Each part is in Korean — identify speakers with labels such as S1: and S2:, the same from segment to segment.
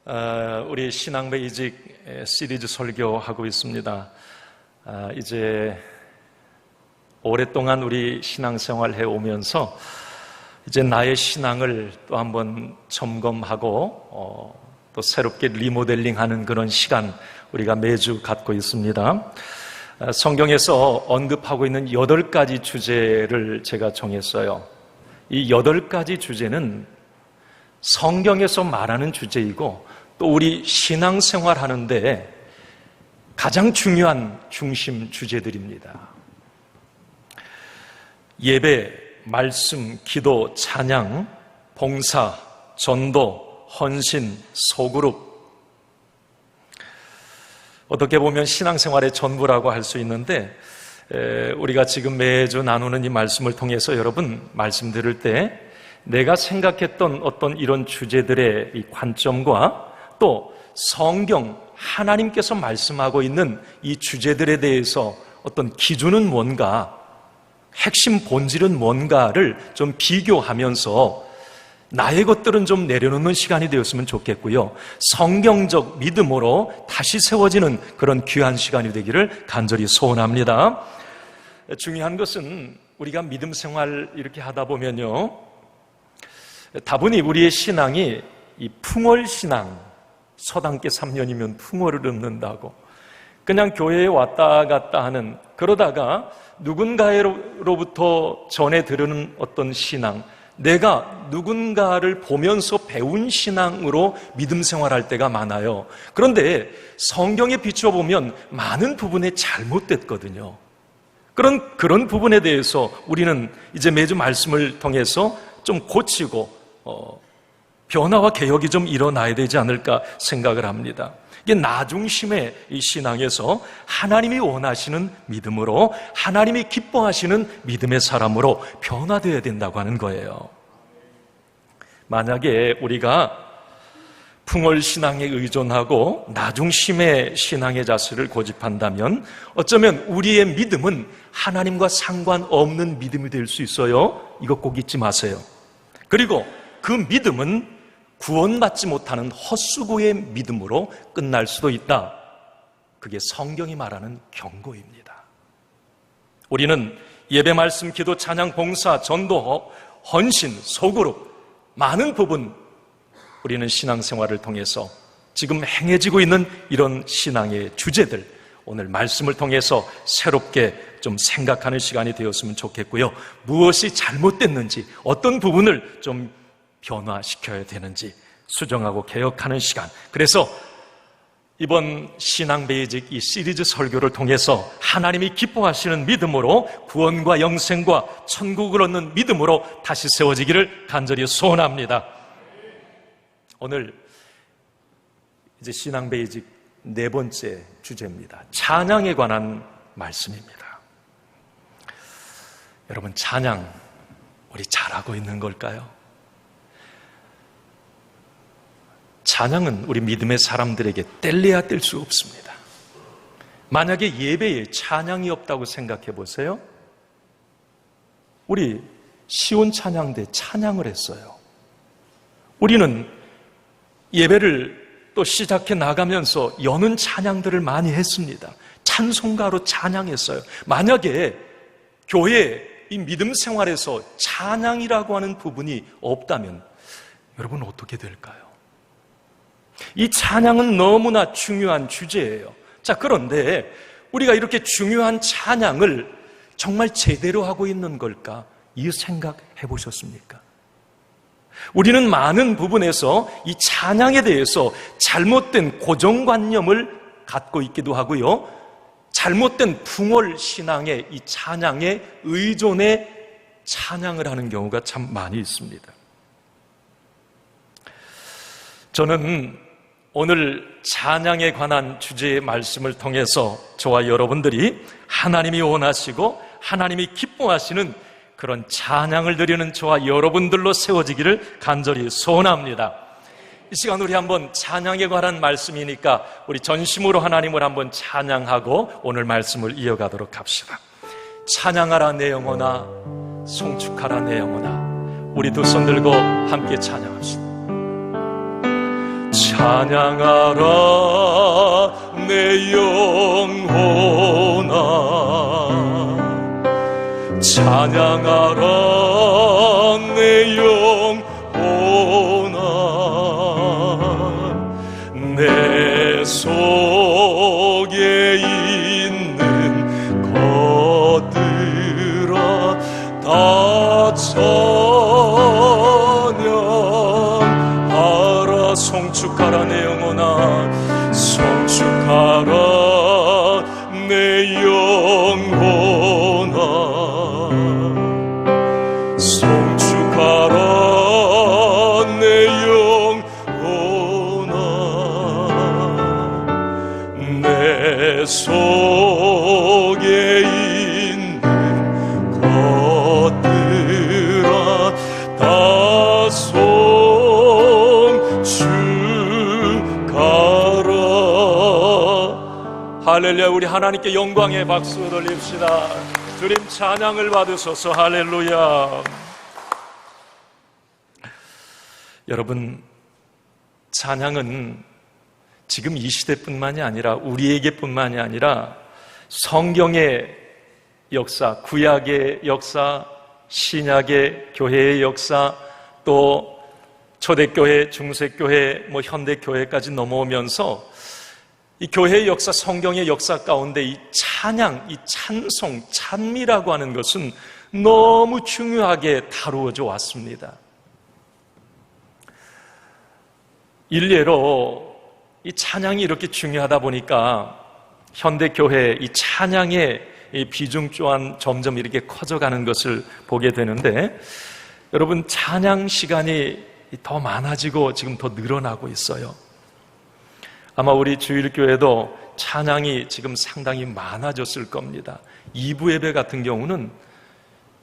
S1: 우리 신앙 베이직 시리즈 설교하고 있습니다. 이제 오랫동안 우리 신앙생활 해오면서 이제 나의 신앙을 또 한번 점검하고 또 새롭게 리모델링하는 그런 시간 우리가 매주 갖고 있습니다. 성경에서 언급하고 있는 8가지 주제를 제가 정했어요. 이 8가지 주제는 성경에서 말하는 주제이고 또 우리 신앙생활 하는데 가장 중요한 중심 주제들입니다. 예배, 말씀, 기도, 찬양, 봉사, 전도, 헌신, 소그룹. 어떻게 보면 신앙생활의 전부라고 할 수 있는데 우리가 지금 매주 나누는 이 말씀을 통해서 여러분 말씀 들을 때 내가 생각했던 어떤 이런 주제들의 이 관점과 또 성경 하나님께서 말씀하고 있는 이 주제들에 대해서 어떤 기준은 뭔가, 핵심 본질은 뭔가를 좀 비교하면서 나의 것들은 좀 내려놓는 시간이 되었으면 좋겠고요. 성경적 믿음으로 다시 세워지는 그런 귀한 시간이 되기를 간절히 소원합니다. 중요한 것은 우리가 믿음 생활 이렇게 하다 보면요, 다분히 우리의 신앙이 이 풍월신앙, 서당계 3년이면 풍월을 얻는다고 그냥 교회에 왔다 갔다 하는, 그러다가 누군가로부터 전해 들은 어떤 신앙, 내가 누군가를 보면서 배운 신앙으로 믿음 생활할 때가 많아요. 그런데 성경에 비춰보면 많은 부분에 잘못됐거든요. 그런 부분에 대해서 우리는 이제 매주 말씀을 통해서 좀 고치고 변화와 개혁이 좀 일어나야 되지 않을까 생각을 합니다. 이게 나 중심의 이 신앙에서 하나님이 원하시는 믿음으로, 하나님이 기뻐하시는 믿음의 사람으로 변화되어야 된다고 하는 거예요. 만약에 우리가 풍월신앙에 의존하고 나 중심의 신앙의 자세를 고집한다면 어쩌면 우리의 믿음은 하나님과 상관없는 믿음이 될 수 있어요. 이거 꼭 잊지 마세요. 그리고 그 믿음은 구원받지 못하는 헛수고의 믿음으로 끝날 수도 있다. 그게 성경이 말하는 경고입니다. 우리는 예배, 말씀, 기도, 찬양, 봉사, 전도, 헌신, 소그룹 많은 부분 우리는 신앙생활을 통해서 지금 행해지고 있는 이런 신앙의 주제들 오늘 말씀을 통해서 새롭게 좀 생각하는 시간이 되었으면 좋겠고요. 무엇이 잘못됐는지, 어떤 부분을 좀 변화시켜야 되는지 수정하고 개혁하는 시간. 그래서 이번 신앙 베이직 이 시리즈 설교를 통해서 하나님이 기뻐하시는 믿음으로 구원과 영생과 천국을 얻는 믿음으로 다시 세워지기를 간절히 소원합니다. 오늘 이제 신앙 베이직 4번째 주제입니다. 찬양에 관한 말씀입니다. 여러분, 찬양 우리 잘하고 있는 걸까요? 찬양은 우리 믿음의 사람들에게 뗄래야 뗄 수 없습니다. 만약에 예배에 찬양이 없다고 생각해 보세요. 우리 시온 찬양대 찬양을 했어요. 우리는 예배를 또 시작해 나가면서 여는 찬양들을 많이 했습니다. 찬송가로 찬양했어요. 만약에 교회 이 믿음 생활에서 찬양이라고 하는 부분이 없다면 여러분 어떻게 될까요? 이 찬양은 너무나 중요한 주제예요. 자, 그런데 우리가 이렇게 중요한 찬양을 정말 제대로 하고 있는 걸까? 이 생각해 보셨습니까? 우리는 많은 부분에서 이 찬양에 대해서 잘못된 고정관념을 갖고 있기도 하고요. 잘못된 풍월신앙의 이 찬양에 의존해 찬양을 하는 경우가 참 많이 있습니다. 저는 오늘 찬양에 관한 주제의 말씀을 통해서 저와 여러분들이 하나님이 원하시고 하나님이 기뻐하시는 그런 찬양을 드리는 저와 여러분들로 세워지기를 간절히 소원합니다. 이 시간 우리 한번 찬양에 관한 말씀이니까 우리 전심으로 하나님을 한번 찬양하고 오늘 말씀을 이어가도록 합시다. 찬양하라 내 영혼아, 송축하라 내 영혼아. 우리 두 손 들고 함께 찬양합시다. 찬양하라 내 영혼아, 찬양하라 내 영혼아, 내 속에 있는 것들아 다 찬양하라. 송축하라 내 영혼아, 송축하라 내 영혼아, 송축하라 내 영혼아, 내 속에 있는 것들아 다 송축하라. 할렐루야. 우리 하나님께 영광의 박수 돌립시다. 주님 찬양을 받으소서. 할렐루야. 여러분, 찬양은 지금 이 시대뿐만이 아니라 우리에게뿐만이 아니라 성경의 역사, 구약의 역사, 신약의 교회의 역사, 또 초대교회, 중세교회, 현대교회까지 넘어오면서 이 교회의 역사, 성경의 역사 가운데 이 찬양, 이 찬송, 찬미라고 하는 것은 너무 중요하게 다루어져 왔습니다. 일례로 이 찬양이 이렇게 중요하다 보니까 현대교회 이 찬양의 이 비중 또한 점점 이렇게 커져가는 것을 보게 되는데, 여러분, 찬양 시간이 더 많아지고 지금 더 늘어나고 있어요. 아마 우리 주일교회도 찬양이 지금 상당히 많아졌을 겁니다. 2부 예배 같은 경우는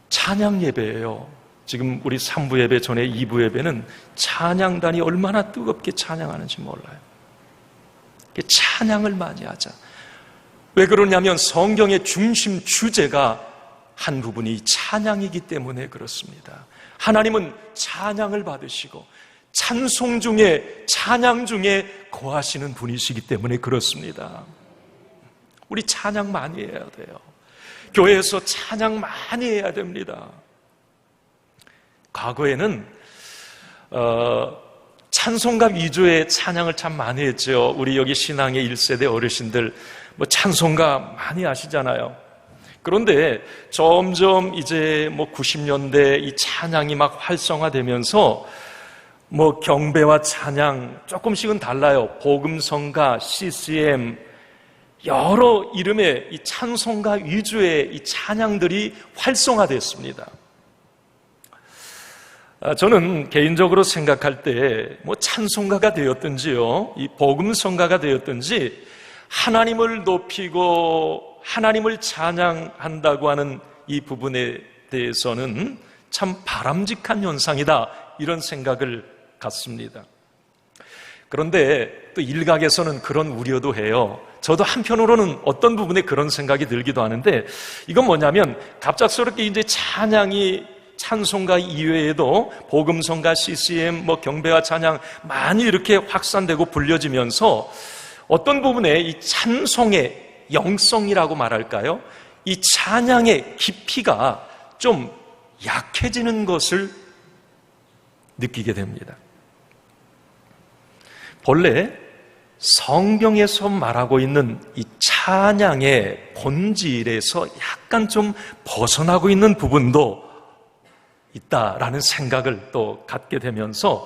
S1: 찬양 예배예요. 지금 우리 3부 예배 전에 2부 예배는 찬양단이 얼마나 뜨겁게 찬양하는지 몰라요. 찬양을 많이 하자. 왜 그러냐면 성경의 중심 주제가 한 부분이 찬양이기 때문에 그렇습니다. 하나님은 찬양을 받으시고 찬송 중에, 찬양 중에 거하시는 분이시기 때문에 그렇습니다. 우리 찬양 많이 해야 돼요. 교회에서 찬양 많이 해야 됩니다. 과거에는 찬송가 위주의 찬양을 참 많이 했죠. 우리 여기 신앙의 1세대 어르신들 찬송가 많이 하시잖아요. 그런데 점점 이제 90년대 이 찬양이 막 활성화되면서 경배와 찬양 조금씩은 달라요. 복음성가, CCM, 여러 이름의 이 찬송가 위주의 이 찬양들이 활성화됐습니다. 저는 개인적으로 생각할 때 찬송가가 되었든지요, 이 복음성가가 되었든지 하나님을 높이고 하나님을 찬양한다고 하는 이 부분에 대해서는 참 바람직한 현상이다, 이런 생각을 갖습니다. 그런데 또 일각에서는 그런 우려도 해요. 저도 한편으로는 어떤 부분에 그런 생각이 들기도 하는데, 이건 뭐냐면 갑작스럽게 이제 찬양이 찬송가 이외에도 복음성가, CCM, 경배와 찬양 많이 이렇게 확산되고 불려지면서 어떤 부분에 이 찬송의 영성이라고 말할까요? 이 찬양의 깊이가 좀 약해지는 것을 느끼게 됩니다. 본래 성경에서 말하고 있는 이 찬양의 본질에서 약간 좀 벗어나고 있는 부분도 있다라는 생각을 또 갖게 되면서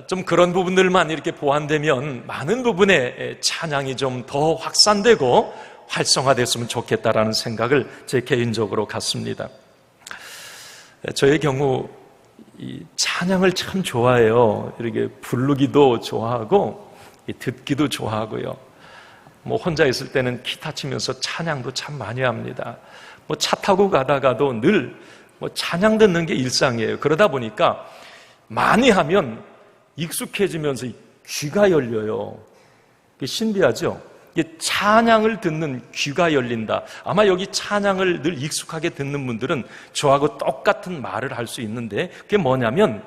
S1: 좀 그런 부분들만 이렇게 보완되면 많은 부분에 찬양이 좀 더 확산되고 활성화됐으면 좋겠다라는 생각을 제 개인적으로 갖습니다. 저의 경우 이 찬양을 참 좋아해요. 이렇게 부르기도 좋아하고 듣기도 좋아하고요. 혼자 있을 때는 기타 치면서 찬양도 참 많이 합니다. 차 타고 가다가도 늘 찬양 듣는 게 일상이에요. 그러다 보니까 많이 하면 익숙해지면서 귀가 열려요. 신비하죠? 찬양을 듣는 귀가 열린다. 아마 여기 찬양을 늘 익숙하게 듣는 분들은 저하고 똑같은 말을 할 수 있는데, 그게 뭐냐면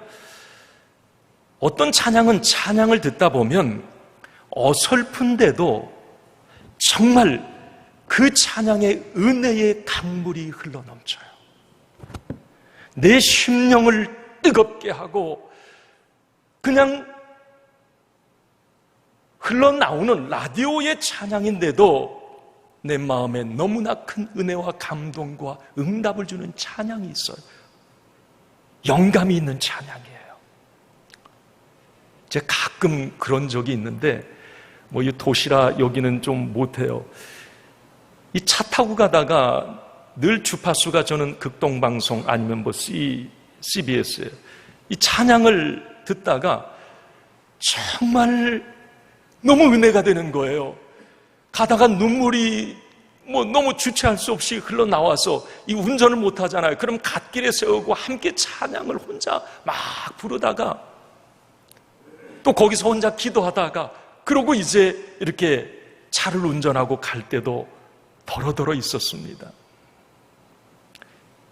S1: 어떤 찬양은 찬양을 듣다 보면 어설픈데도 정말 그 찬양의 은혜의 강물이 흘러넘쳐요. 내 심령을 뜨겁게 하고 그냥 흘러나오는 라디오의 찬양인데도 내 마음에 너무나 큰 은혜와 감동과 응답을 주는 찬양이 있어요. 영감이 있는 찬양이에요. 제가 가끔 그런 적이 있는데 이 도시라 여기는 좀 못해요. 이 차 타고 가다가 늘 주파수가 저는 극동방송 아니면 CBS예요. 이 찬양을 듣다가 정말 너무 은혜가 되는 거예요. 가다가 눈물이 너무 주체할 수 없이 흘러나와서 이 운전을 못 하잖아요. 그럼 갓길에 세우고 함께 찬양을 혼자 막 부르다가 또 거기서 혼자 기도하다가 그러고 이제 이렇게 차를 운전하고 갈 때도 더러더러 있었습니다.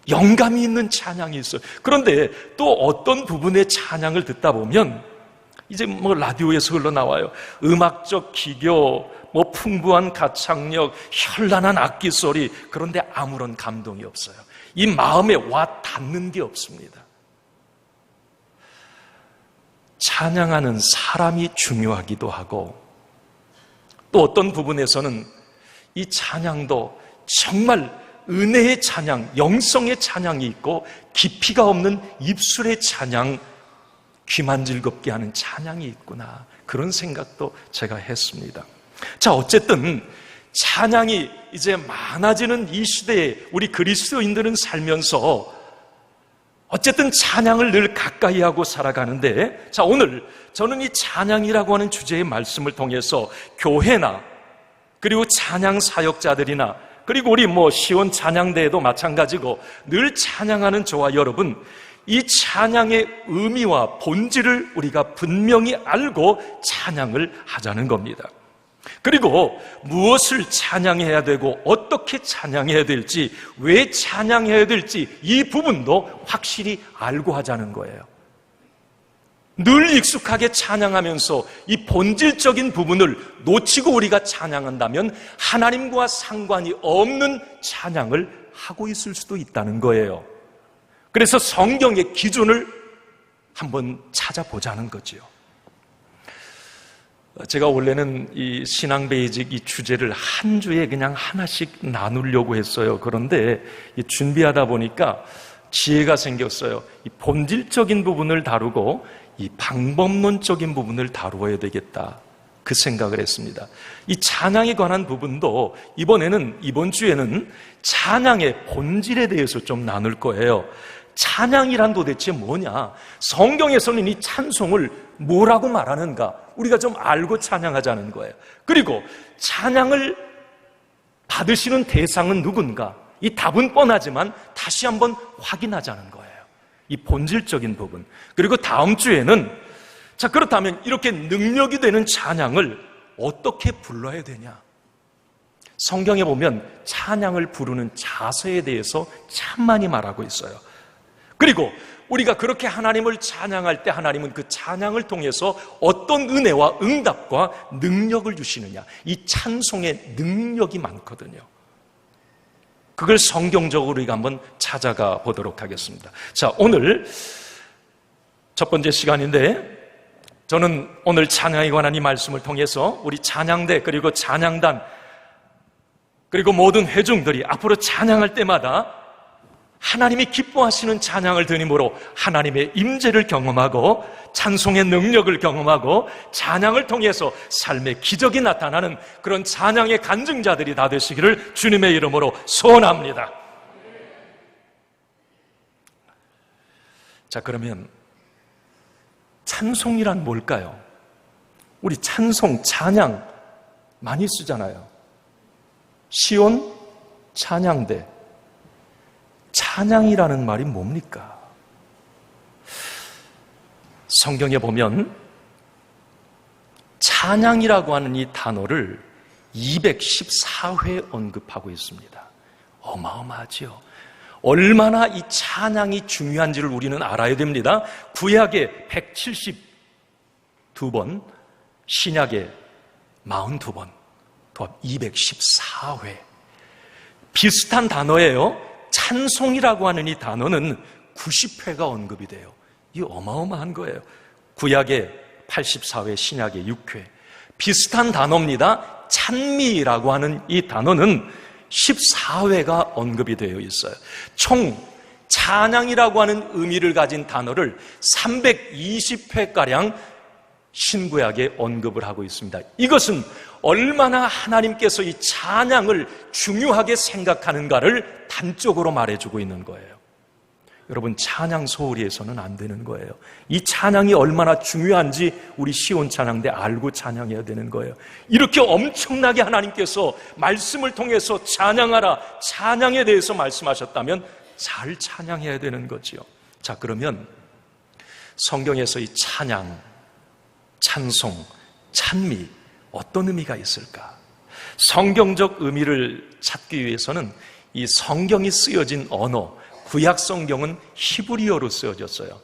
S1: 영감이 있는 찬양이 있어요. 그런데 또 어떤 부분의 찬양을 듣다 보면 이제 라디오에서 흘러나와요. 음악적 기교, 풍부한 가창력, 현란한 악기 소리. 그런데 아무런 감동이 없어요. 이 마음에 와 닿는 게 없습니다. 찬양하는 사람이 중요하기도 하고 또 어떤 부분에서는 이 찬양도 정말 은혜의 찬양, 영성의 찬양이 있고 깊이가 없는 입술의 찬양, 귀만 즐겁게 하는 찬양이 있구나. 그런 생각도 제가 했습니다. 자, 어쨌든 찬양이 이제 많아지는 이 시대에 우리 그리스도인들은 살면서 어쨌든 찬양을 늘 가까이 하고 살아가는데, 자, 오늘 저는 이 찬양이라고 하는 주제의 말씀을 통해서 교회나 그리고 찬양 사역자들이나 그리고 우리 시온 찬양대회도 마찬가지고 늘 찬양하는 저와 여러분, 이 찬양의 의미와 본질을 우리가 분명히 알고 찬양을 하자는 겁니다. 그리고 무엇을 찬양해야 되고 어떻게 찬양해야 될지, 왜 찬양해야 될지 이 부분도 확실히 알고 하자는 거예요. 늘 익숙하게 찬양하면서 이 본질적인 부분을 놓치고 우리가 찬양한다면 하나님과 상관이 없는 찬양을 하고 있을 수도 있다는 거예요. 그래서 성경의 기준을 한번 찾아보자는 거지요. 제가 원래는 이 신앙 베이직 이 주제를 한 주에 그냥 하나씩 나누려고 했어요. 그런데 준비하다 보니까 지혜가 생겼어요. 이 본질적인 부분을 다루고 이 방법론적인 부분을 다루어야 되겠다. 그 생각을 했습니다. 이 찬양에 관한 부분도 이번 주에는 찬양의 본질에 대해서 좀 나눌 거예요. 찬양이란 도대체 뭐냐? 성경에서는 이 찬송을 뭐라고 말하는가? 우리가 좀 알고 찬양하자는 거예요. 그리고 찬양을 받으시는 대상은 누군가? 이 답은 뻔하지만 다시 한번 확인하자는 거예요. 이 본질적인 부분. 그리고 다음 주에는 자, 그렇다면 이렇게 능력이 되는 찬양을 어떻게 불러야 되냐? 성경에 보면 찬양을 부르는 자세에 대해서 참 많이 말하고 있어요. 그리고 우리가 그렇게 하나님을 찬양할 때 하나님은 그 찬양을 통해서 어떤 은혜와 응답과 능력을 주시느냐. 이 찬송의 능력이 많거든요. 그걸 성경적으로 우리가 한번 찾아가 보도록 하겠습니다. 자, 오늘 첫 번째 시간인데 저는 오늘 찬양에 관한 이 말씀을 통해서 우리 찬양대 그리고 찬양단 그리고 모든 회중들이 앞으로 찬양할 때마다 하나님이 기뻐하시는 찬양을 드림으로 하나님의 임재를 경험하고 찬송의 능력을 경험하고 찬양을 통해서 삶의 기적이 나타나는 그런 찬양의 간증자들이 다 되시기를 주님의 이름으로 소원합니다. 자, 그러면 찬송이란 뭘까요? 우리 찬송, 찬양 많이 쓰잖아요. 시온 찬양대. 찬양이라는 말이 뭡니까? 성경에 보면 찬양이라고 하는 이 단어를 214회 언급하고 있습니다. 어마어마하지요. 얼마나 이 찬양이 중요한지를 우리는 알아야 됩니다. 구약에 2번, 신약에 42번, 도합 214회. 비슷한 단어예요. 찬송이라고 하는 이 단어는 90회가 언급이 돼요. 이 어마어마한 거예요. 구약에 84회, 신약에 6회. 비슷한 단어입니다. 찬미라고 하는 이 단어는 14회가 언급이 되어 있어요. 총 찬양이라고 하는 의미를 가진 단어를 320회가량 신구약에 언급을 하고 있습니다. 이것은 얼마나 하나님께서 이 찬양을 중요하게 생각하는가를 단적으로 말해주고 있는 거예요. 여러분, 찬양 소홀히 해서는 안 되는 거예요. 이 찬양이 얼마나 중요한지 우리 시온 찬양대 알고 찬양해야 되는 거예요. 이렇게 엄청나게 하나님께서 말씀을 통해서 찬양하라, 찬양에 대해서 말씀하셨다면 잘 찬양해야 되는 거지요. 자, 그러면 성경에서 이 찬양, 찬송, 찬미 어떤 의미가 있을까? 성경적 의미를 찾기 위해서는 이 성경이 쓰여진 언어, 구약 성경은 히브리어로 쓰여졌어요.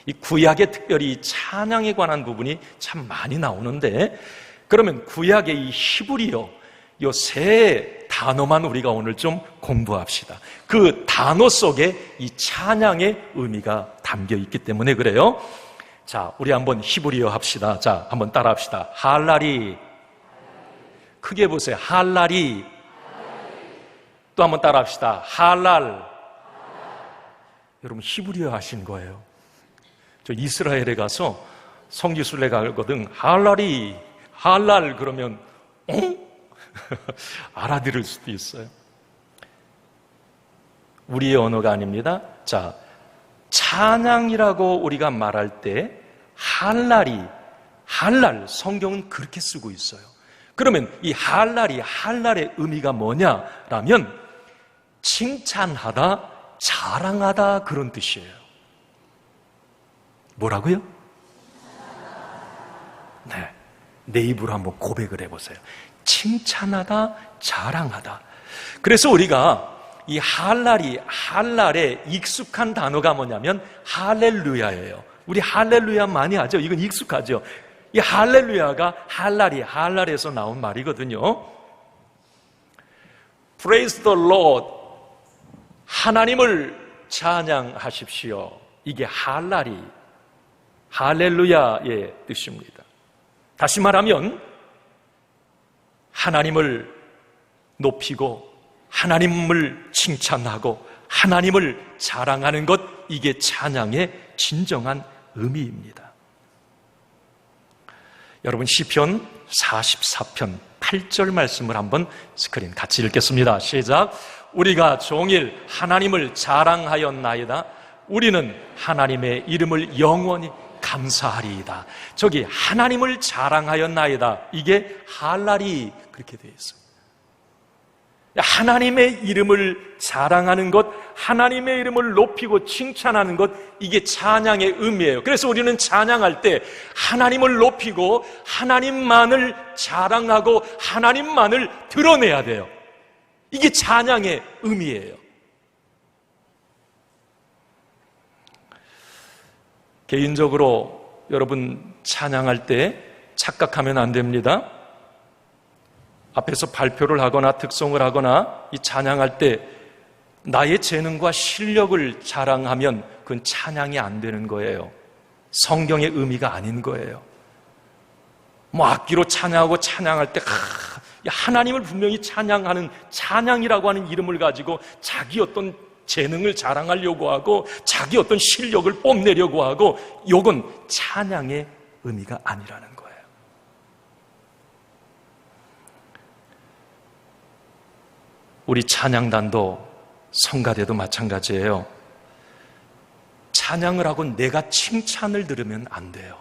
S1: 이 구약에 특별히 이 찬양에 관한 부분이 참 많이 나오는데, 그러면 구약의 이 히브리어, 이 세 단어만 우리가 오늘 좀 공부합시다. 그 단어 속에 이 찬양의 의미가 담겨 있기 때문에 그래요. 자, 우리 한번 히브리어 합시다. 자, 한번 따라 합시다. 할라리. 크게 보세요. 할라리. 또 한번 따라 합시다. 할랄. 여러분, 히브리어 하신 거예요. 저 이스라엘에 가서 성지순례 가거든. 할랄이, 할랄 그러면 알아들을 수도 있어요. 우리의 언어가 아닙니다. 자, 찬양이라고 우리가 말할 때 할랄이, 할랄, 성경은 그렇게 쓰고 있어요. 그러면 이 할랄이, 할랄의 의미가 뭐냐라면 칭찬하다, 자랑하다, 그런 뜻이에요. 뭐라고요? 네, 내 입으로 한번 고백을 해보세요. 칭찬하다, 자랑하다. 그래서 우리가 이 할랄이, 할랄에 익숙한 단어가 뭐냐면 할렐루야예요. 우리 할렐루야 많이 하죠. 이건 익숙하죠. 이 할렐루야가 할랄이, 할랄에서 나온 말이거든요. Praise the Lord, 하나님을 찬양하십시오. 이게 할랄이, 할렐루야의 뜻입니다. 다시 말하면 하나님을 높이고 하나님을 칭찬하고 하나님을 자랑하는 것, 이게 찬양의 진정한 의미입니다. 여러분, 시편 44편 8절 말씀을 한번 스크린 같이 읽겠습니다. 시작. 우리가 종일 하나님을 자랑하였나이다. 우리는 하나님의 이름을 영원히 감사하리이다. 저기 하나님을 자랑하였나이다. 이게 할랄이 그렇게 되어 있어요. 하나님의 이름을 자랑하는 것, 하나님의 이름을 높이고 칭찬하는 것, 이게 찬양의 의미예요. 그래서 우리는 찬양할 때 하나님을 높이고 하나님만을 자랑하고 하나님만을 드러내야 돼요. 이게 찬양의 의미예요. 개인적으로 여러분 찬양할 때 착각하면 안 됩니다. 앞에서 발표를 하거나 특송을 하거나 이 찬양할 때 나의 재능과 실력을 자랑하면 그건 찬양이 안 되는 거예요. 성경의 의미가 아닌 거예요. 뭐 악기로 찬양하고 찬양할 때 하나님을 분명히 찬양하는, 찬양이라고 하는 이름을 가지고 자기 어떤 재능을 자랑하려고 하고 자기 어떤 실력을 뽐내려고 하고, 이건 찬양의 의미가 아니라는 거예요. 우리 찬양단도 성가대도 마찬가지예요. 찬양을 하고 내가 칭찬을 들으면 안 돼요.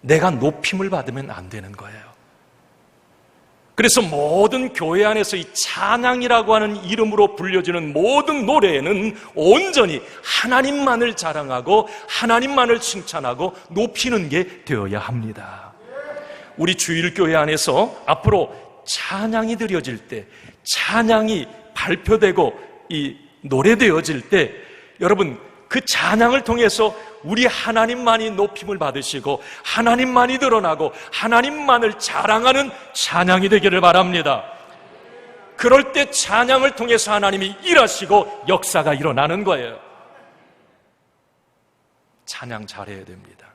S1: 내가 높임을 받으면 안 되는 거예요. 그래서 모든 교회 안에서 이 찬양이라고 하는 이름으로 불려지는 모든 노래에는 온전히 하나님만을 자랑하고 하나님만을 칭찬하고 높이는 게 되어야 합니다. 우리 주일교회 안에서 앞으로 찬양이 드려질 때, 찬양이 발표되고 이 노래되어질 때, 여러분 그 찬양을 통해서 우리 하나님만이 높임을 받으시고 하나님만이 드러나고 하나님만을 자랑하는 찬양이 되기를 바랍니다. 그럴 때 찬양을 통해서 하나님이 일하시고 역사가 일어나는 거예요. 찬양 잘해야 됩니다.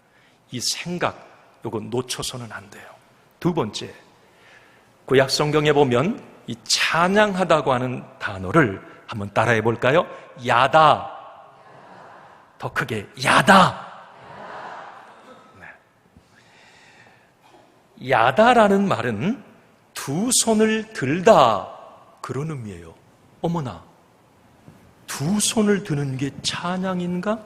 S1: 이 생각, 요거 놓쳐서는 안 돼요. 두 번째, 구약 성경에 보면 이 찬양하다고 하는 단어를 한번 따라해 볼까요? 야다. 더 크게, 야다. 네. 야다라는 말은 두 손을 들다, 그런 의미예요. 어머나, 두 손을 드는 게 찬양인가?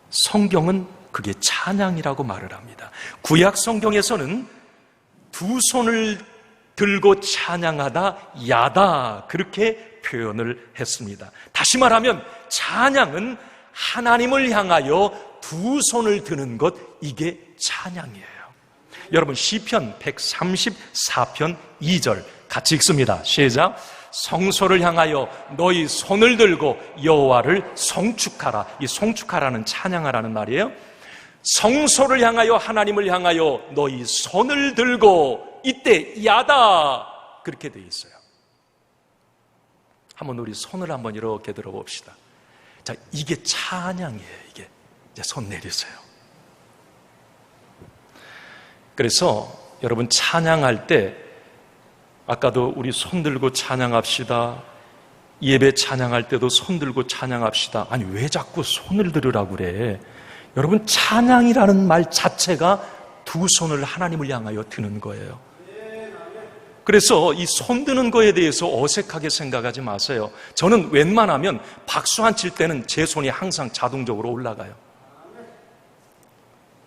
S1: 성경은 그게 찬양이라고 말을 합니다. 구약 성경에서는 두 손을 들고 찬양하다, 야다, 그렇게 표현을 했습니다. 다시 말하면 찬양은 하나님을 향하여 두 손을 드는 것, 이게 찬양이에요. 여러분, 시편 134편 2절 같이 읽습니다. 시작. 성소를 향하여 너희 손을 들고 여호와를 송축하라. 이 송축하라는 찬양하라는 말이에요. 성소를 향하여, 하나님을 향하여 너희 손을 들고, 이때 야다, 그렇게 돼 있어요. 한번 우리 손을 한번 이렇게 들어봅시다. 자, 이게 찬양이에요. 이게 이제 손 내리세요. 그래서 여러분, 찬양할 때 아까도 우리 손 들고 찬양합시다, 예배 찬양할 때도 손 들고 찬양합시다. 아니, 왜 자꾸 손을 들으라고 그래? 여러분, 찬양이라는 말 자체가 두 손을 하나님을 향하여 드는 거예요. 그래서 이 손 드는 거에 대해서 어색하게 생각하지 마세요. 저는 웬만하면 박수 안 칠 때는 제 손이 항상 자동적으로 올라가요.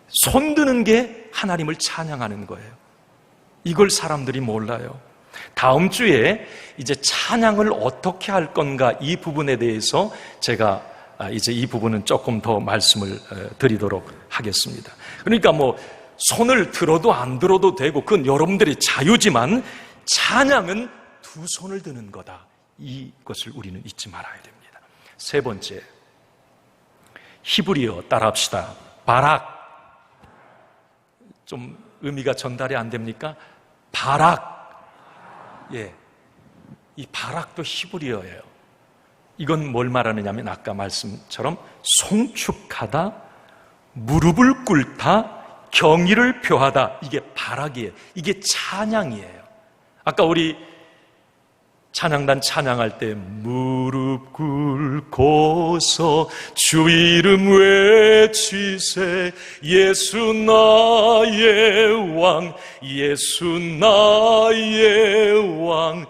S1: 손 드는 게 하나님을 찬양하는 거예요. 이걸 사람들이 몰라요. 다음 주에 이제 찬양을 어떻게 할 건가, 이 부분에 대해서 제가 이제 이 부분은 조금 더 말씀을 드리도록 하겠습니다. 그러니까 뭐 손을 들어도 안 들어도 되고 그건 여러분들의 자유지만 찬양은 두 손을 드는 거다. 이것을 우리는 잊지 말아야 됩니다. 세 번째, 히브리어 따라합시다. 바락. 좀 의미가 전달이 안 됩니까? 바락. 예, 이 바락도 히브리어예요. 이건 뭘 말하느냐면 아까 말씀처럼 송축하다, 무릎을 꿇다, 경의를 표하다, 이게 바락이에요. 이게 찬양이에요. 아까 우리 찬양단 찬양할 때 무릎 꿇고서 주 이름 외치세, 예수 나의 왕, 예수 나의 왕,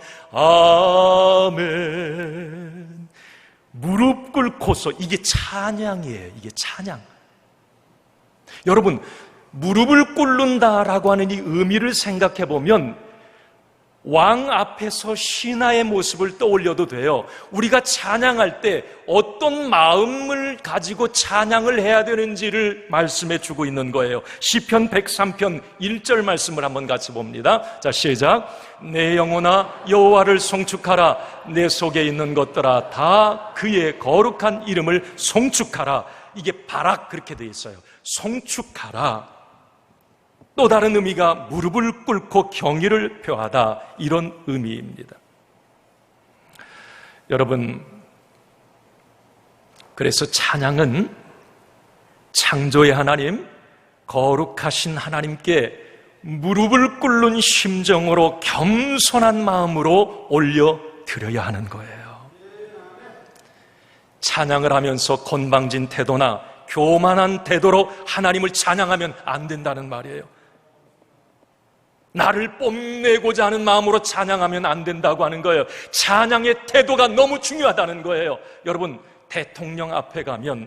S1: 아멘. 무릎 꿇고서, 이게 찬양이에요. 이게 찬양. 여러분, 무릎을 꿇는다라고 하는 이 의미를 생각해 보면 왕 앞에서 신하의 모습을 떠올려도 돼요. 우리가 찬양할 때 어떤 마음을 가지고 찬양을 해야 되는지를 말씀해 주고 있는 거예요. 시편 103편 1절 말씀을 한번 같이 봅니다. 자, 시작. 내 영혼아 여호와를 송축하라. 내 속에 있는 것들아 다 그의 거룩한 이름을 송축하라. 이게 바락, 그렇게 돼 있어요. 송축하라. 또 다른 의미가 무릎을 꿇고 경의를 표하다, 이런 의미입니다. 여러분, 그래서 찬양은 창조의 하나님, 거룩하신 하나님께 무릎을 꿇는 심정으로 겸손한 마음으로 올려드려야 하는 거예요. 찬양을 하면서 건방진 태도나 교만한 태도로 하나님을 찬양하면 안 된다는 말이에요. 나를 뽐내고자 하는 마음으로 찬양하면 안 된다고 하는 거예요. 찬양의 태도가 너무 중요하다는 거예요. 여러분, 대통령 앞에 가면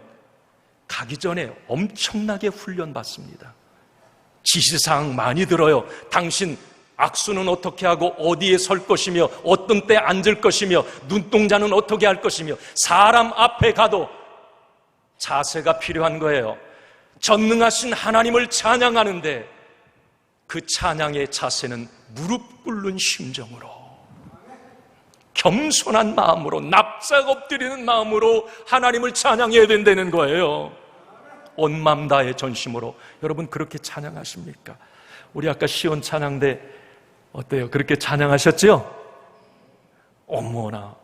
S1: 가기 전에 엄청나게 훈련받습니다. 지시사항 많이 들어요. 당신 악수는 어떻게 하고 어디에 설 것이며 어떤 때 앉을 것이며 눈동자는 어떻게 할 것이며, 사람 앞에 가도 자세가 필요한 거예요. 전능하신 하나님을 찬양하는데 그 찬양의 자세는 무릎 꿇는 심정으로, 겸손한 마음으로, 납작 엎드리는 마음으로 하나님을 찬양해야 된다는 거예요. 온 맘 다의 전심으로. 여러분 그렇게 찬양하십니까? 우리 아까 시온 찬양대 어때요? 그렇게 찬양하셨죠? 어머나,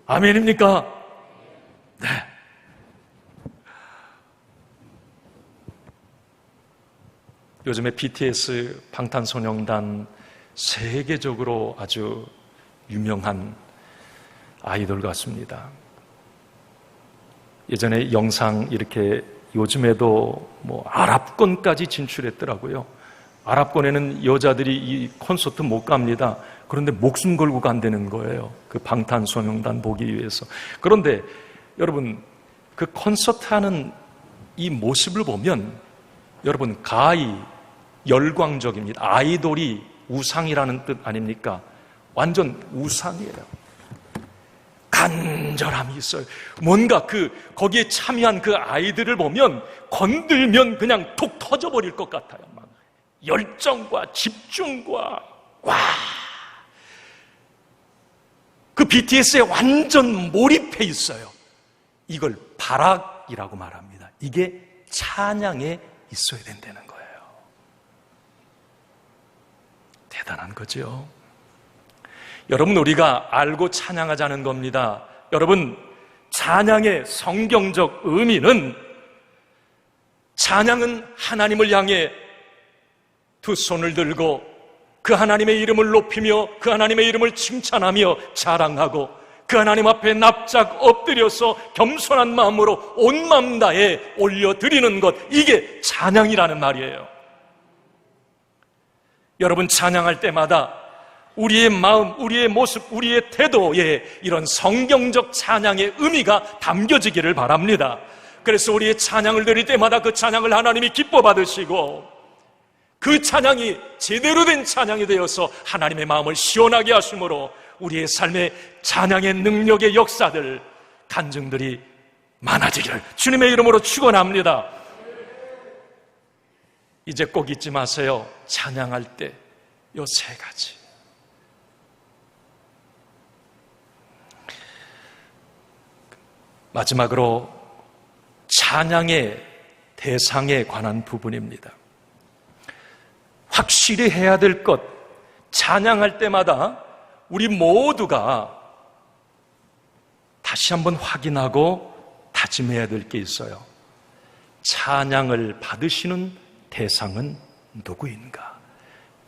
S1: 아멘입니까? 네. 요즘에 BTS 방탄소년단 세계적으로 아주 유명한 아이돌 같습니다. 예전에 영상 이렇게 요즘에도 아랍권까지 진출했더라고요. 아랍권에는 여자들이 이 콘서트 못 갑니다. 그런데 목숨 걸고 간다는 거예요. 그 방탄소년단 보기 위해서. 그런데 여러분 그 콘서트 하는 이 모습을 보면 여러분 가히 열광적입니다. 아이돌이 우상이라는 뜻 아닙니까? 완전 우상이에요. 간절함이 있어요. 뭔가 거기에 참여한 그 아이들을 보면 건들면 그냥 톡 터져버릴 것 같아요. 막 열정과 집중과 그 BTS에 완전 몰입해 있어요. 이걸 바락이라고 말합니다. 이게 찬양에 있어야 된다는 거예요. 대단한 거죠. 여러분 우리가 알고 찬양하자는 겁니다. 여러분 찬양의 성경적 의미는 찬양은 하나님을 향해 두 손을 들고 그 하나님의 이름을 높이며 그 하나님의 이름을 칭찬하며 자랑하고 그 하나님 앞에 납작 엎드려서 겸손한 마음으로 온 마음 다해 올려드리는 것, 이게 찬양이라는 말이에요. 여러분 찬양할 때마다 우리의 마음, 우리의 모습, 우리의 태도에 이런 성경적 찬양의 의미가 담겨지기를 바랍니다. 그래서 우리의 찬양을 드릴 때마다 그 찬양을 하나님이 기뻐 받으시고 그 찬양이 제대로 된 찬양이 되어서 하나님의 마음을 시원하게 하심으로 우리의 삶의 찬양의 능력의 역사들, 간증들이 많아지기를 주님의 이름으로 축원합니다. 이제 꼭 잊지 마세요. 찬양할 때 요 세 가지. 마지막으로 찬양의 대상에 관한 부분입니다. 확실히 해야 될 것, 찬양할 때마다 우리 모두가 다시 한번 확인하고 다짐해야 될 게 있어요. 찬양을 받으시는 대상은 누구인가?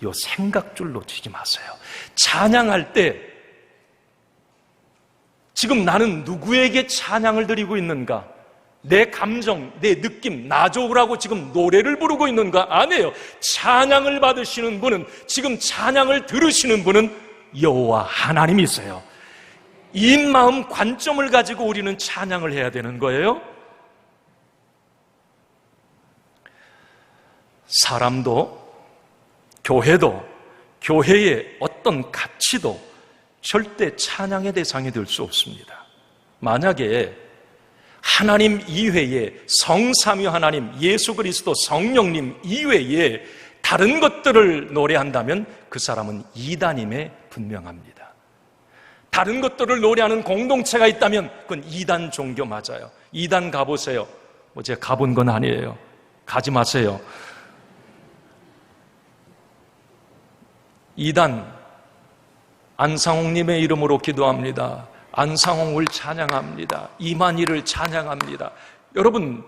S1: 이 생각줄 놓치지 마세요. 찬양할 때 지금 나는 누구에게 찬양을 드리고 있는가? 내 감정, 내 느낌, 나 좋으라고 지금 노래를 부르고 있는가? 아니에요. 찬양을 받으시는 분은, 지금 찬양을 들으시는 분은 여호와 하나님이세요. 이 마음 관점을 가지고 우리는 찬양을 해야 되는 거예요. 사람도, 교회도, 교회의 어떤 가치도 절대 찬양의 대상이 될 수 없습니다. 만약에 하나님 이외에, 성삼위 하나님, 예수 그리스도, 성령님 이외에 다른 것들을 노래한다면 그 사람은 이단임에 분명합니다. 다른 것들을 노래하는 공동체가 있다면 그건 이단 종교 맞아요. 이단 가보세요. 제가 가본 건 아니에요. 가지 마세요. 이단, 안상홍님의 이름으로 기도합니다. 안상홍을 찬양합니다. 이만희를 찬양합니다. 여러분,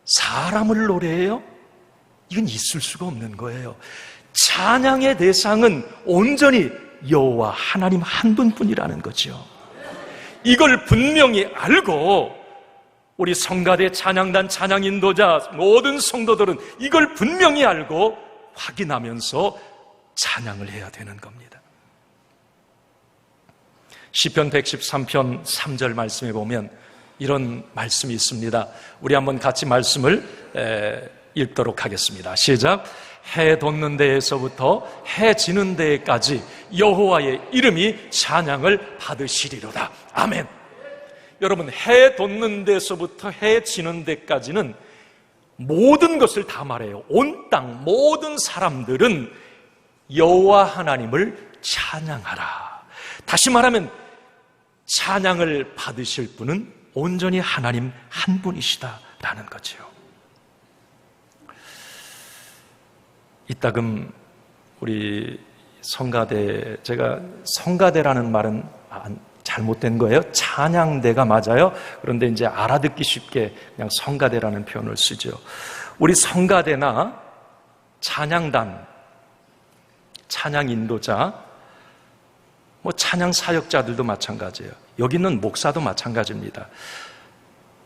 S1: 사람을 노래해요? 이건 있을 수가 없는 거예요. 찬양의 대상은 온전히 여호와 하나님 한 분뿐이라는 거죠. 이걸 분명히 알고 우리 성가대 찬양단 찬양 인도자 모든 성도들은 이걸 분명히 알고 확인하면서 찬양을 해야 되는 겁니다. 시편 113편 3절 말씀에 보면 이런 말씀이 있습니다. 우리 한번 같이 말씀을 읽도록 하겠습니다. 시작. 해 돋는 데에서부터 해 지는 데까지 여호와의 이름이 찬양을 받으시리로다. 아멘. 여러분, 해 돋는 데서부터 해 지는 데까지는 모든 것을 다 말해요. 온 땅 모든 사람들은 여호와 하나님을 찬양하라. 다시 말하면 찬양을 받으실 분은 온전히 하나님 한 분이시다 라는 거지요. 이따금 우리 성가대, 제가 성가대라는 말은 잘못된 거예요. 찬양대가 맞아요. 그런데 이제 알아듣기 쉽게 그냥 성가대라는 표현을 쓰죠. 우리 성가대나 찬양단, 찬양 인도자, 찬양 사역자들도 마찬가지예요. 여기 있는 목사도 마찬가지입니다.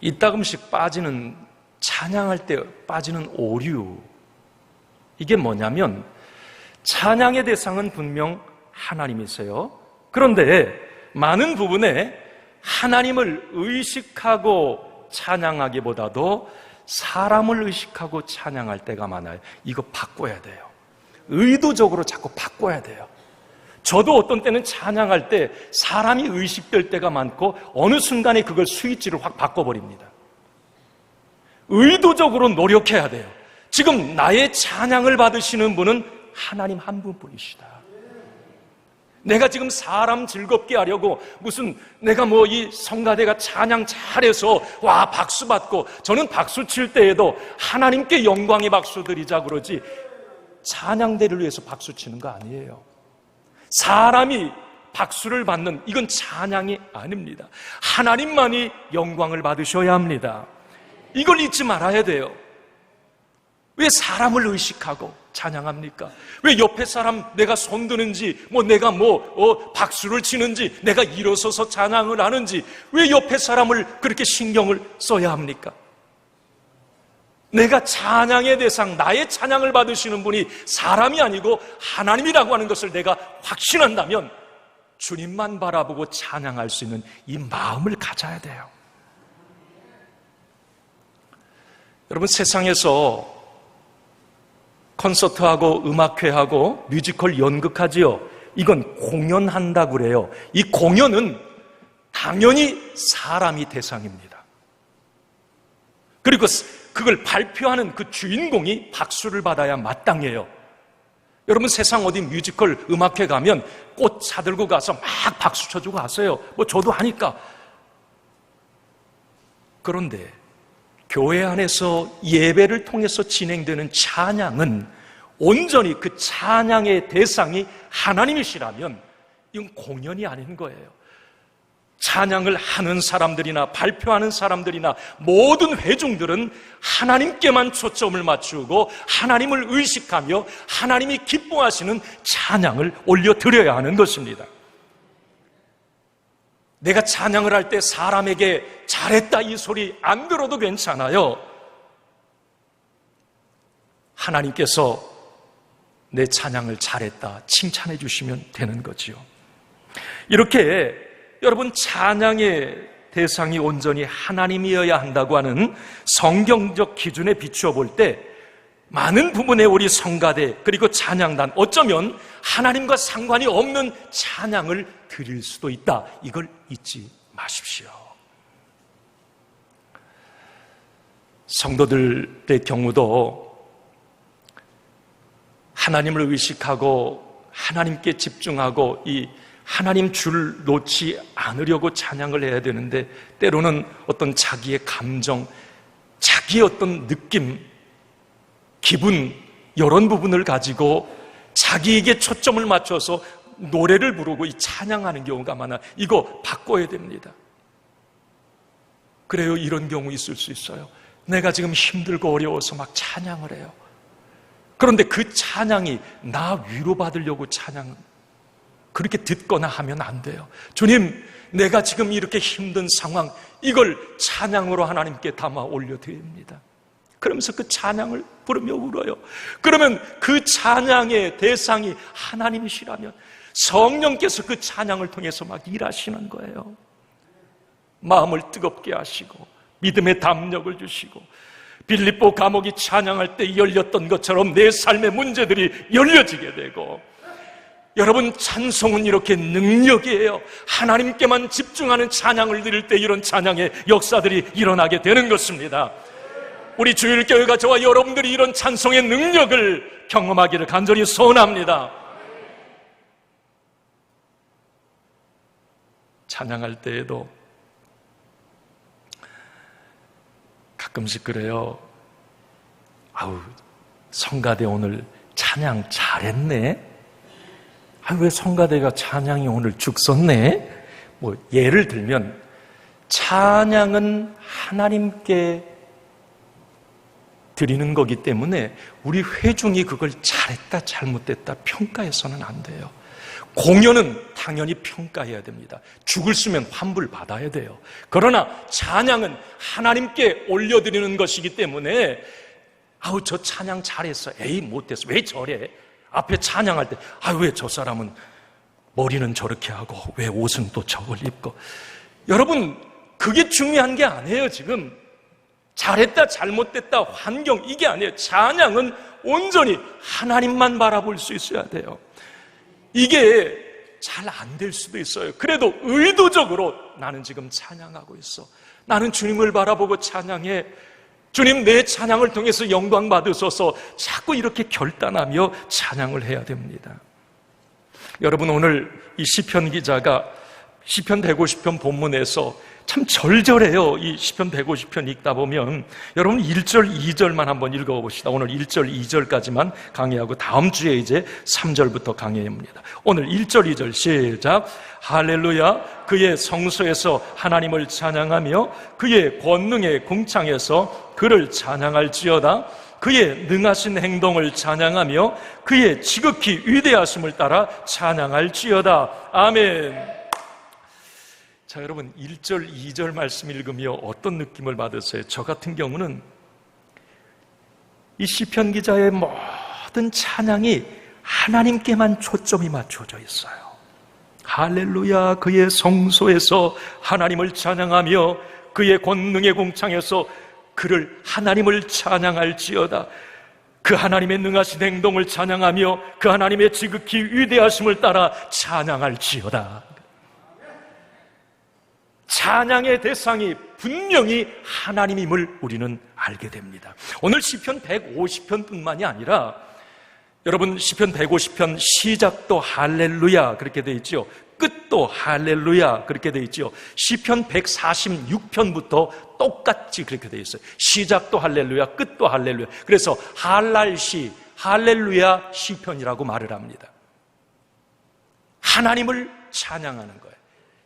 S1: 이따금씩 빠지는, 찬양할 때 빠지는 오류, 이게 뭐냐면 찬양의 대상은 분명 하나님이세요. 그런데 많은 부분에 하나님을 의식하고 찬양하기보다도 사람을 의식하고 찬양할 때가 많아요. 이거 바꿔야 돼요. 의도적으로 자꾸 바꿔야 돼요. 저도 어떤 때는 찬양할 때 사람이 의식될 때가 많고 어느 순간에 그걸 스위치를 확 바꿔버립니다. 의도적으로 노력해야 돼요. 지금 나의 찬양을 받으시는 분은 하나님 한 분뿐이시다. 내가 지금 사람 즐겁게 하려고 무슨 내가 이 성가대가 찬양 잘해서 와 박수 받고, 저는 박수 칠 때에도 하나님께 영광의 박수 드리자 그러지 찬양대를 위해서 박수 치는 거 아니에요. 사람이 박수를 받는, 이건 찬양이 아닙니다. 하나님만이 영광을 받으셔야 합니다. 이걸 잊지 말아야 돼요. 왜 사람을 의식하고 찬양합니까? 왜 옆에 사람 내가 손드는지, 내가 박수를 치는지, 내가 일어서서 찬양을 하는지, 왜 옆에 사람을 그렇게 신경을 써야 합니까? 내가 찬양의 대상, 나의 찬양을 받으시는 분이 사람이 아니고 하나님이라고 하는 것을 내가 확신한다면 주님만 바라보고 찬양할 수 있는 이 마음을 가져야 돼요. 여러분, 세상에서 콘서트하고 음악회하고 뮤지컬 연극하지요. 이건 공연한다고 그래요. 이 공연은 당연히 사람이 대상입니다. 그리고 그걸 발표하는 그 주인공이 박수를 받아야 마땅해요. 여러분, 세상 어디 뮤지컬 음악회 가면 꽃 사들고 가서 막 박수 쳐주고 하세요. 저도 하니까. 그런데 교회 안에서 예배를 통해서 진행되는 찬양은 온전히 그 찬양의 대상이 하나님이시라면 이건 공연이 아닌 거예요. 찬양을 하는 사람들이나 발표하는 사람들이나 모든 회중들은 하나님께만 초점을 맞추고 하나님을 의식하며 하나님이 기뻐하시는 찬양을 올려드려야 하는 것입니다. 내가 찬양을 할 때 사람에게 잘했다 이 소리 안 들어도 괜찮아요. 하나님께서 내 찬양을 잘했다 칭찬해 주시면 되는 거지요. 이렇게 여러분, 찬양의 대상이 온전히 하나님이어야 한다고 하는 성경적 기준에 비추어 볼 때 많은 부분에 우리 성가대 그리고 찬양단, 어쩌면 하나님과 상관이 없는 찬양을 드릴 수도 있다. 이걸 잊지 마십시오. 성도들의 경우도 하나님을 의식하고 하나님께 집중하고 이 하나님 줄 놓지 않으려고 찬양을 해야 되는데, 때로는 어떤 자기의 감정, 자기의 어떤 느낌, 기분, 이런 부분을 가지고 자기에게 초점을 맞춰서 노래를 부르고 이 찬양하는 경우가 많아. 이거 바꿔야 됩니다. 그래요, 이런 경우 있을 수 있어요. 내가 지금 힘들고 어려워서 막 찬양을 해요. 그런데 그 찬양이 나 위로받으려고 그렇게 듣거나 하면 안 돼요. 주님, 내가 지금 이렇게 힘든 상황, 이걸 찬양으로 하나님께 담아 올려드립니다. 그러면서 그 찬양을 부르며 울어요. 그러면 그 찬양의 대상이 하나님이시라면 성령께서 그 찬양을 통해서 막 일하시는 거예요. 마음을 뜨겁게 하시고 믿음의 담력을 주시고, 빌립보 감옥이 찬양할 때 열렸던 것처럼 내 삶의 문제들이 열려지게 되고, 여러분, 찬송은 이렇게 능력이에요. 하나님께만 집중하는 찬양을 드릴 때 이런 찬양의 역사들이 일어나게 되는 것입니다. 우리 주일교회가 저와 여러분들이 이런 찬송의 능력을 경험하기를 간절히 소원합니다. 찬양할 때에도 가끔씩 그래요. 아우, 성가대 오늘 찬양 잘했네. 왜 성가대가 찬양이 오늘 죽 썼네? 뭐 예를 들면 찬양은 하나님께 드리는 거기 때문에 우리 회중이 그걸 잘했다 잘못됐다 평가해서는 안 돼요. 공연은 당연히 평가해야 됩니다. 죽을 쓰면 환불 받아야 돼요. 그러나 찬양은 하나님께 올려드리는 것이기 때문에 아우 저 찬양 잘했어. 에이 못했어. 왜 저래? 앞에 찬양할 때 왜 저 사람은 머리는 저렇게 하고 왜 옷은 또 저걸 입고. 여러분 그게 중요한 게 아니에요. 지금 잘했다 잘못됐다 환경 이게 아니에요. 찬양은 온전히 하나님만 바라볼 수 있어야 돼요. 이게 잘 안 될 수도 있어요. 그래도 의도적으로 나는 지금 찬양하고 있어. 나는 주님을 바라보고 찬양해. 주님 내 찬양을 통해서 영광 받으소서. 자꾸 이렇게 결단하며 찬양을 해야 됩니다. 여러분 오늘 이 시편 기자가 시편 150편 본문에서 참 절절해요. 이 시편 150편 읽다 보면 여러분 1절 2절만 한번 읽어봅시다. 오늘 1절 2절까지만 강의하고 다음 주에 이제 3절부터 강의합니다. 오늘 1절 2절 시작. 할렐루야 그의 성소에서 하나님을 찬양하며 그의 권능의 궁창에서 그를 찬양할지어다. 그의 능하신 행동을 찬양하며 그의 지극히 위대하심을 따라 찬양할지어다. 아멘. 자, 여러분 1절, 2절 말씀 읽으며 어떤 느낌을 받으세요? 저 같은 경우는 이 시편 기자의 모든 찬양이 하나님께만 초점이 맞춰져 있어요. 할렐루야 그의 성소에서 하나님을 찬양하며 그의 권능의 궁창에서 그를 하나님을 찬양할지어다. 그 하나님의 능하신 행동을 찬양하며 그 하나님의 지극히 위대하심을 따라 찬양할지어다. 찬양의 대상이 분명히 하나님임을 우리는 알게 됩니다. 오늘 시편 150편뿐만이 아니라 여러분 시편 150편 시작도 할렐루야 그렇게 되어 있죠. 끝도 할렐루야 그렇게 되어 있죠. 시편 146편부터 똑같이 그렇게 되어 있어요. 시작도 할렐루야 끝도 할렐루야. 그래서 할랄시 할렐루야 시편이라고 말을 합니다. 하나님을 찬양하는 거예요.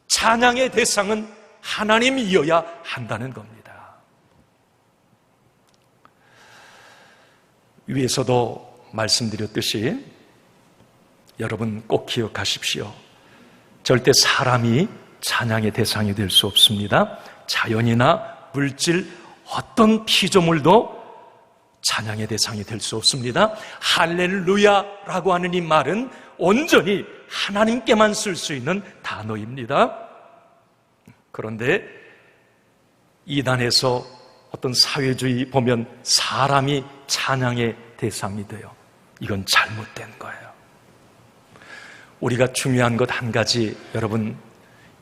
S1: 찬양의 대상은 하나님이어야 한다는 겁니다. 위에서도 말씀드렸듯이 여러분 꼭 기억하십시오. 절대 사람이 찬양의 대상이 될 수 없습니다. 자연이나 물질 어떤 피조물도 찬양의 대상이 될 수 없습니다. 할렐루야라고 하는 이 말은 온전히 하나님께만 쓸 수 있는 단어입니다. 그런데 이단에서 어떤 사회주의 보면 사람이 찬양의 대상이 돼요. 이건 잘못된 거예요. 우리가 중요한 것 한 가지 여러분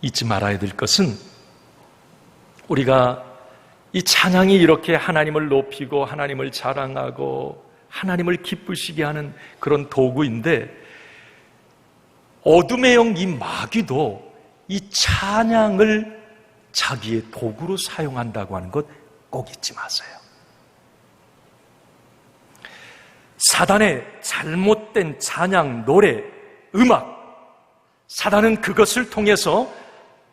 S1: 잊지 말아야 될 것은 우리가 이 찬양이 이렇게 하나님을 높이고 하나님을 자랑하고 하나님을 기쁘시게 하는 그런 도구인데 어둠의 영 이 마귀도 이 찬양을 자기의 도구로 사용한다고 하는 것 꼭 잊지 마세요. 사단의 잘못된 찬양, 노래, 음악, 사단은 그것을 통해서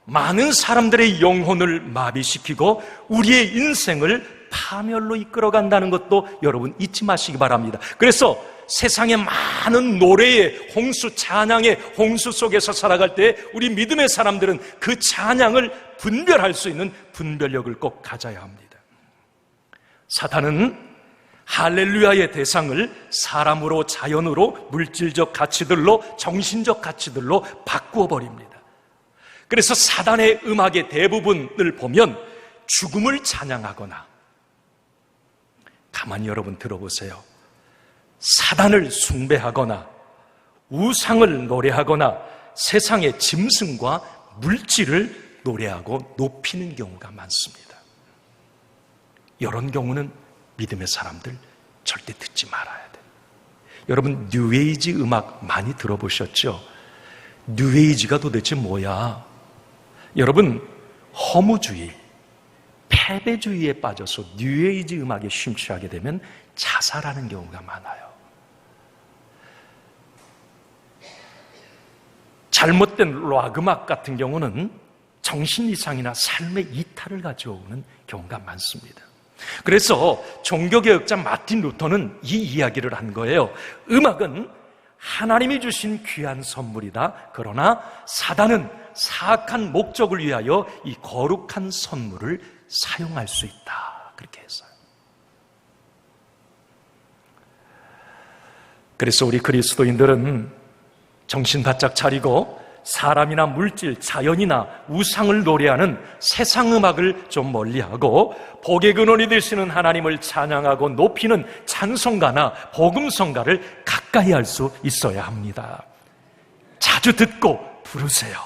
S1: 많은 사람들의 영혼을 마비시키고 우리의 인생을 파멸로 이끌어간다는 것도 여러분 잊지 마시기 바랍니다. 그래서 세상의 많은 노래의 홍수, 찬양의 홍수 속에서 살아갈 때 우리 믿음의 사람들은 그 찬양을 분별할 수 있는 분별력을 꼭 가져야 합니다. 사탄은 할렐루야의 대상을 사람으로, 자연으로, 물질적 가치들로, 정신적 가치들로 바꾸어 버립니다. 그래서 사단의 음악의 대부분을 보면 죽음을 찬양하거나, 가만히 여러분 들어보세요. 사단을 숭배하거나 우상을 노래하거나 세상의 짐승과 물질을 노래하고 높이는 경우가 많습니다. 이런 경우는 믿음의 사람들 절대 듣지 말아야 돼요. 여러분 뉴에이지 음악 많이 들어보셨죠? 뉴에이지가 도대체 뭐야? 여러분 허무주의, 패배주의에 빠져서 뉴에이지 음악에 심취하게 되면 자살하는 경우가 많아요. 잘못된 락 음악 같은 경우는 정신 이상이나 삶의 이탈을 가져오는 경우가 많습니다. 그래서 종교개혁자 마틴 루터는 이 이야기를 한 거예요. 음악은 하나님이 주신 귀한 선물이다. 그러나 사단은 사악한 목적을 위하여 이 거룩한 선물을 사용할 수 있다. 그렇게 했어요. 그래서 우리 그리스도인들은 정신 바짝 차리고 사람이나 물질, 자연이나 우상을 노래하는 세상 음악을 좀 멀리하고 복의 근원이 되시는 하나님을 찬양하고 높이는 찬송가나 복음성가를 가까이 할 수 있어야 합니다. 자주 듣고 부르세요.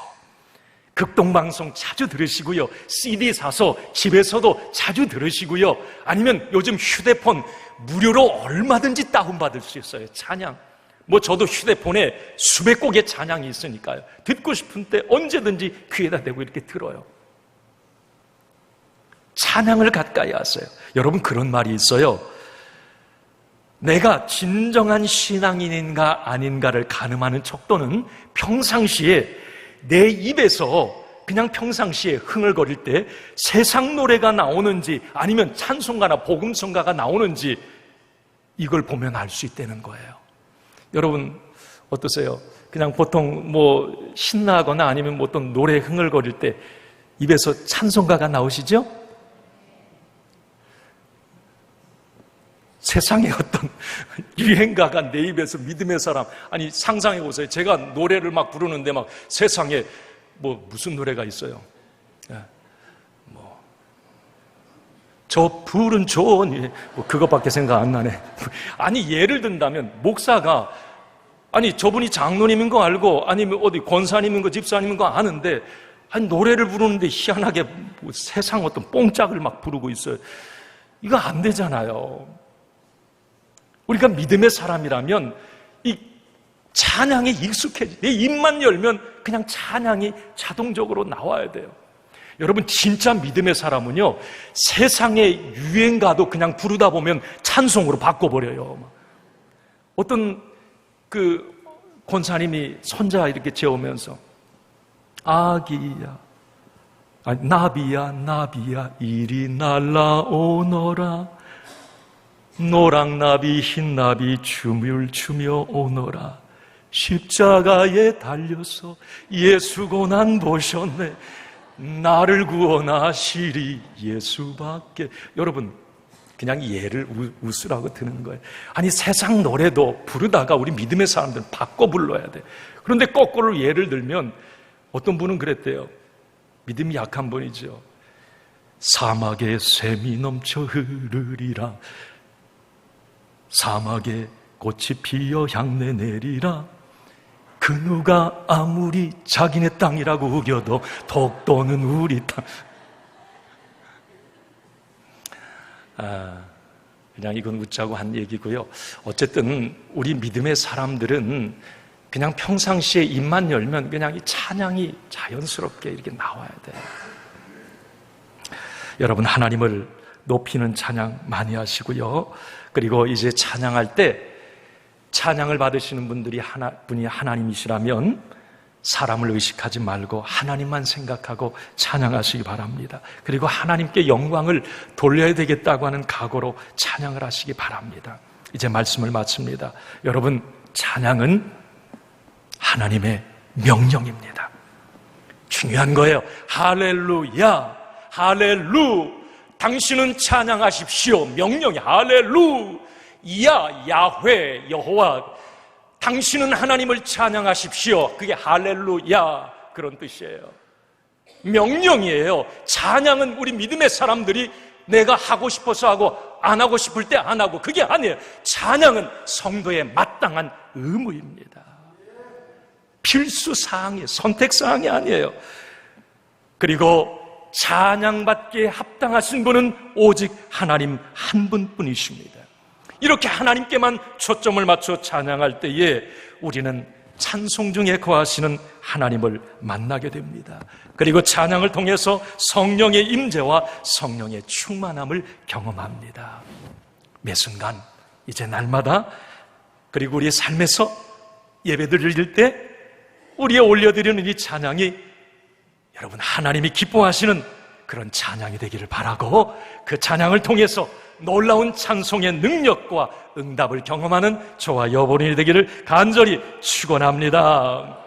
S1: 극동방송 자주 들으시고요. CD 사서 집에서도 자주 들으시고요. 아니면 요즘 휴대폰 무료로 얼마든지 다운받을 수 있어요. 찬양. 저도 휴대폰에 수백 곡의 찬양이 있으니까요. 듣고 싶은 때 언제든지 귀에다 대고 이렇게 들어요. 찬양을 가까이 하세요. 여러분, 그런 말이 있어요. 내가 진정한 신앙인인가 아닌가를 가늠하는 척도는 평상시에 내 입에서 그냥 평상시에 흥얼거릴 때 세상 노래가 나오는지 아니면 찬송가나 복음성가가 나오는지 이걸 보면 알 수 있다는 거예요. 여러분 어떠세요? 그냥 보통 신나거나 아니면 어떤 노래 흥얼거릴 때 입에서 찬송가가 나오시죠? 세상에 어떤 유행가가 내 입에서 믿음의 사람, 아니 상상해 보세요. 제가 노래를 막 부르는데 막 세상에 무슨 노래가 있어요? 저 푸른 좋은 그것밖에 생각 안 나네. 아니 예를 든다면 목사가 저분이 장로님인 거 알고 아니면 어디 권사님인 거 집사님인 거 아는데 노래를 부르는데 희한하게 세상 어떤 뽕짝을 막 부르고 있어요. 이거 안 되잖아요. 우리가 믿음의 사람이라면 이 찬양에 익숙해지. 내 입만 열면 그냥 찬양이 자동적으로 나와야 돼요. 여러분 진짜 믿음의 사람은요 세상의 유행가도 그냥 부르다 보면 찬송으로 바꿔버려요. 어떤 권사님이 손자 이렇게 재우면서 아기야 나비야 이리 날라오너라 노랑나비 흰나비 춤을 추며 오너라 십자가에 달려서 예수 고난 보셨네 나를 구원하시리 예수밖에. 여러분 그냥 예를 웃으라고 드는 거예요. 아니 세상 노래도 부르다가 우리 믿음의 사람들은 바꿔 불러야 돼. 그런데 거꾸로 예를 들면 어떤 분은 그랬대요. 믿음이 약한 분이죠. 사막에 샘이 넘쳐 흐르리라 사막에 꽃이 피어 향내 내리라 그 누가 아무리 자기네 땅이라고 우겨도 독도는 우리 땅. 그냥 이건 웃자고 한 얘기고요. 어쨌든 우리 믿음의 사람들은 그냥 평상시에 입만 열면 그냥 이 찬양이 자연스럽게 이렇게 나와야 돼요. 여러분 하나님을 높이는 찬양 많이 하시고요. 그리고 이제 찬양할 때 찬양을 받으시는 분이 하나님이시라면 사람을 의식하지 말고 하나님만 생각하고 찬양하시기 바랍니다. 그리고 하나님께 영광을 돌려야 되겠다고 하는 각오로 찬양을 하시기 바랍니다. 이제 말씀을 마칩니다. 여러분 찬양은 하나님의 명령입니다. 중요한 거예요. 할렐루야 할렐루 당신은 찬양하십시오. 명령이 할렐루 야훼 여호와 당신은 하나님을 찬양하십시오. 그게 할렐루야 그런 뜻이에요. 명령이에요. 찬양은 우리 믿음의 사람들이 내가 하고 싶어서 하고 안 하고 싶을 때 안 하고 그게 아니에요. 찬양은 성도의 마땅한 의무입니다. 필수 사항이에요. 선택 사항이 아니에요. 그리고 찬양받기에 합당하신 분은 오직 하나님 한 분뿐이십니다. 이렇게 하나님께만 초점을 맞춰 찬양할 때에 우리는 찬송 중에 거하시는 하나님을 만나게 됩니다. 그리고 찬양을 통해서 성령의 임재와 성령의 충만함을 경험합니다. 매 순간, 이제 날마다, 그리고 우리의 삶에서 예배드릴 때 우리의 올려드리는 이 찬양이 여러분 하나님이 기뻐하시는 그런 찬양이 되기를 바라고, 그 찬양을 통해서 놀라운 찬송의 능력과 응답을 경험하는 저와 여러분이 되기를 간절히 축원합니다.